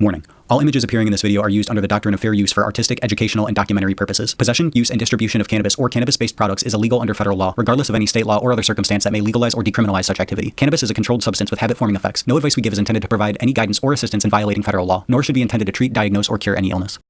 Warning. All images appearing in this video are used under the doctrine of fair use for artistic, educational, and documentary purposes. Possession, use, and distribution of cannabis or cannabis-based products is illegal under federal law, regardless of any state law or other circumstance that may legalize or decriminalize such activity. Cannabis is a controlled substance with habit-forming effects. No advice we give is intended to provide any guidance or assistance in violating federal law, nor should be intended to treat, diagnose, or cure any illness.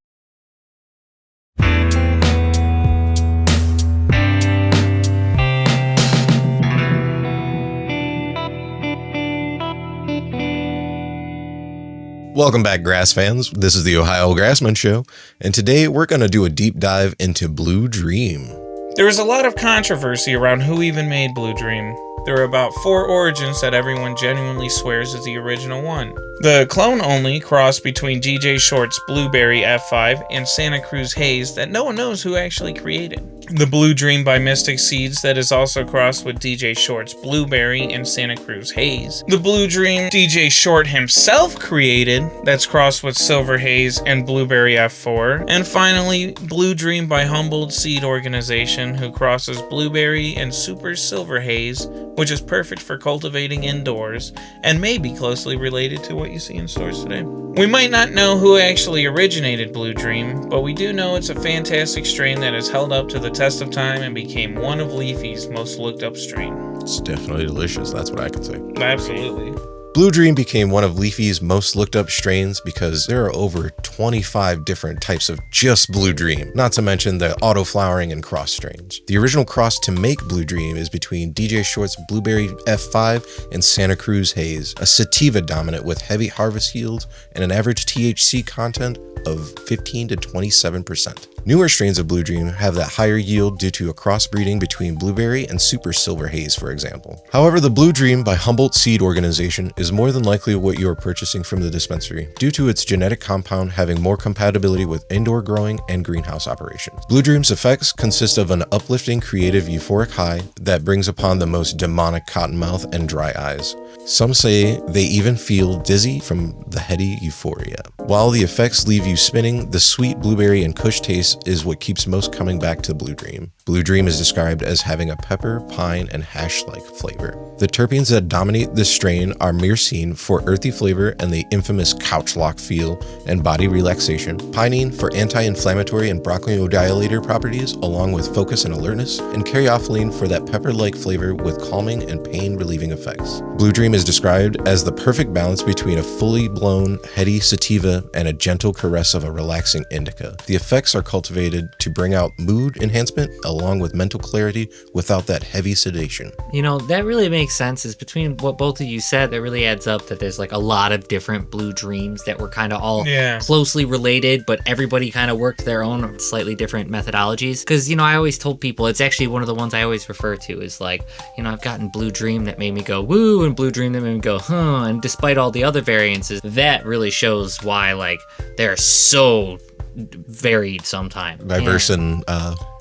Welcome back, Grass fans. This is the Ohio Grassman Show, and today we're going to do a deep dive into Blue Dream. There was a lot of controversy around who even made Blue Dream. There are about 4 origins that everyone genuinely swears is the original one. The clone-only cross between DJ Short's Blueberry F5 and Santa Cruz Haze that no one knows who actually created. The Blue Dream by Mystic Seeds that is also crossed with DJ Short's Blueberry and Santa Cruz Haze. The Blue Dream DJ Short himself created that's crossed with Silver Haze and Blueberry F4. And finally, Blue Dream by Humboldt Seed Organization who crosses Blueberry and Super Silver Haze, which is perfect for cultivating indoors and may be closely related to what you see in stores today. We might not know who actually originated Blue Dream, but we do know it's a fantastic strain that has held up to the test of time and became one of Leafy's most looked up strain. It's definitely delicious, that's what I can say. Absolutely. Blue Dream became one of Leafy's most looked up strains because there are over 25 different types of just Blue Dream, not to mention the auto flowering and cross strains. The original cross to make Blue Dream is between DJ Short's Blueberry F5 and Santa Cruz Haze, a sativa dominant with heavy harvest yields and an average THC content of 15 to 27%. Newer strains of Blue Dream have that higher yield due to a crossbreeding between Blueberry and Super Silver Haze, for example. However, the Blue Dream by Humboldt Seed Organization is more than likely what you are purchasing from the dispensary, due to its genetic compound having more compatibility with indoor growing and greenhouse operations. Blue Dream's effects consist of an uplifting, creative, euphoric high that brings upon the most demonic cottonmouth and dry eyes. Some say they even feel dizzy from the heady euphoria. While the effects leave you spinning, the sweet blueberry and kush taste is what keeps most coming back to Blue Dream. Blue Dream is described as having a pepper, pine, and hash-like flavor. The terpenes that dominate this strain are myrcene for earthy flavor and the infamous couch lock feel and body relaxation, pinene for anti-inflammatory and bronchodilator properties along with focus and alertness, and caryophyllene for that pepper-like flavor with calming and pain-relieving effects. Blue Dream is described as the perfect balance between a fully blown, heady sativa and a gentle caress of a relaxing indica. The effects are cultivated to bring out mood enhancement along with mental clarity without that heavy sedation. You know, that really makes sense. Is between what both of you said, that really adds up that there's like a lot of different Blue Dreams that were kind of all closely related, but everybody kind of worked their own slightly different methodologies. Because, you know, I always told people, it's actually one of the ones I always refer to is like, you know, I've gotten Blue Dream that made me go woo and Blue Dream that made me go huh, and despite all the other variances, that really shows why like they're so varied sometimes. Diverse in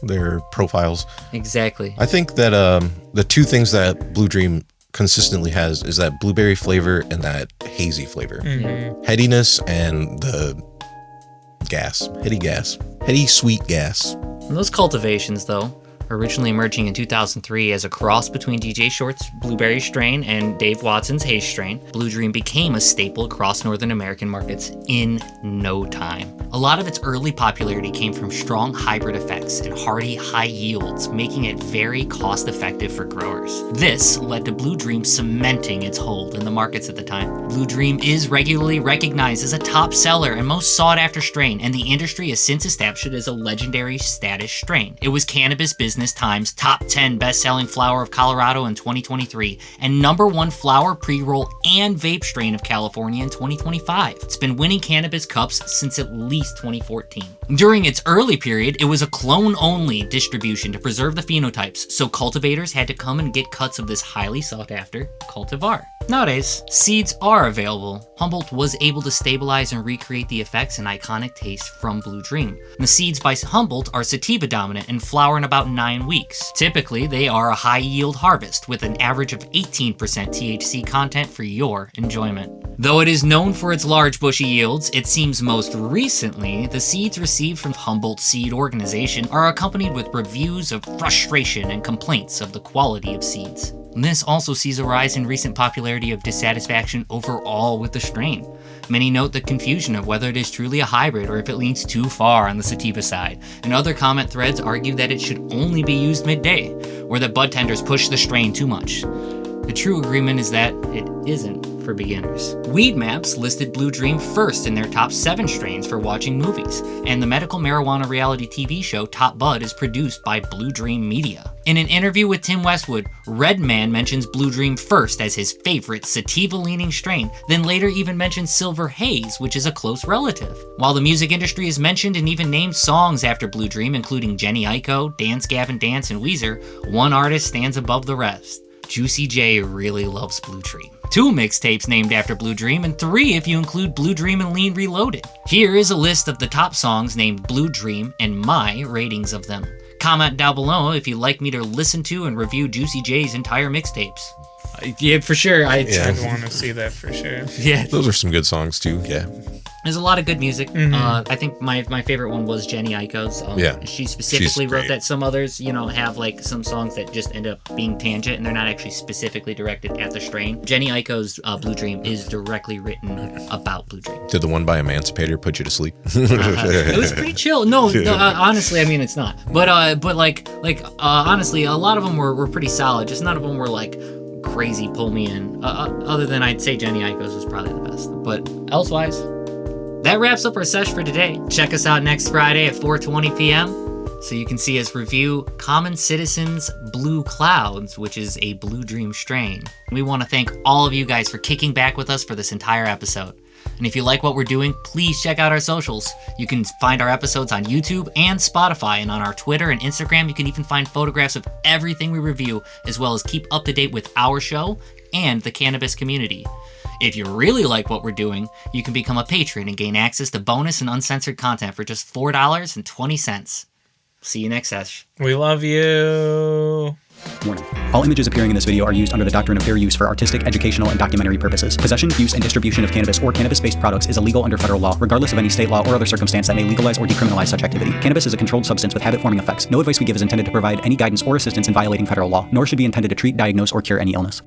their profiles. Exactly. I think that the two things that Blue Dream consistently has is that blueberry flavor and that hazy flavor. Mm-hmm. Headiness and the gas. Heady sweet gas. And those cultivations, though, originally emerging in 2003 as a cross between DJ Short's Blueberry strain and Dave Watson's Haze strain, Blue Dream became a staple across Northern American markets in no time. A lot of its early popularity came from strong hybrid effects and hearty high yields, making it very cost-effective for growers. This led to Blue Dream cementing its hold in the markets at the time. Blue Dream is regularly recognized as a top seller and most sought-after strain, and the industry has since established it as a legendary status strain. It was Cannabis Business Times top 10 best-selling flower of Colorado in 2023 and #1 flower, pre-roll, and vape strain of California in 2025. It's been winning cannabis cups since at least 2014. During its early period, it was a clone-only distribution to preserve the phenotypes, so cultivators had to come and get cuts of this highly sought-after cultivar. Nowadays, seeds are available. Humboldt was able to stabilize and recreate the effects and iconic taste from Blue Dream. The seeds by Humboldt are sativa dominant and flower in about 9 weeks. Typically, they are a high yield harvest with an average of 18% THC content for your enjoyment. Though it is known for its large bushy yields, it seems most recently the seeds received from Humboldt Seed Organization are accompanied with reviews of frustration and complaints of the quality of seeds. This also sees a rise in recent popularity of dissatisfaction overall with the strain. Many note the confusion of whether it is truly a hybrid or if it leans too far on the sativa side, and other comment threads argue that it should only be used midday, or that bud tenders push the strain too much. The true agreement is that it isn't for beginners. Weed Maps listed Blue Dream first in their top 7 strains for watching movies, and the medical marijuana reality TV show Top Bud is produced by Blue Dream Media. In an interview with Tim Westwood, Redman mentions Blue Dream first as his favorite sativa-leaning strain, then later even mentions Silver Haze, which is a close relative. While the music industry is mentioned and even named songs after Blue Dream, including Jenny Aiko, Dance Gavin Dance, and Weezer, one artist stands above the rest. Juicy J really loves Blue Dream. 2 mixtapes named after Blue Dream, and 3 if you include Blue Dream and Lean Reloaded. Here is a list of the top songs named Blue Dream and my ratings of them. Comment down below if you'd like me to listen to and review Juicy J's entire mixtapes. Yeah, for sure. I'd want to see that for sure. Yeah. Those are some good songs too, yeah. There's a lot of good music. I think my favorite one was Jenny Aiko's. She specifically wrote that. Some others, have like some songs that just end up being tangent and they're not actually specifically directed at the strain. Jenny Aiko's Blue Dream is directly written about Blue Dream. Did the one by Emancipator put you to sleep? It was pretty chill. No, honestly, I mean it's not. But honestly, a lot of them were pretty solid. Just none of them were like crazy pull me in. Other than I'd say Jenny Aiko's was probably the best. But elsewise. That wraps up our sesh for today. Check us out next Friday at 4:20 p.m. so you can see us review Common Citizen's Blue Clouds, which is a Blue Dream strain. We want to thank all of you guys for kicking back with us for this entire episode. And if you like what we're doing, please check out our socials. You can find our episodes on YouTube and Spotify, and on our Twitter and Instagram, you can even find photographs of everything we review, as well as keep up to date with our show and the cannabis community. If you really like what we're doing, you can become a patron and gain access to bonus and uncensored content for just $4.20. See you next sesh. We love you. Warning. All images appearing in this video are used under the doctrine of fair use for artistic, educational, and documentary purposes. Possession, use, and distribution of cannabis or cannabis-based products is illegal under federal law, regardless of any state law or other circumstance that may legalize or decriminalize such activity. Cannabis is a controlled substance with habit-forming effects. No advice we give is intended to provide any guidance or assistance in violating federal law, nor should be intended to treat, diagnose, or cure any illness.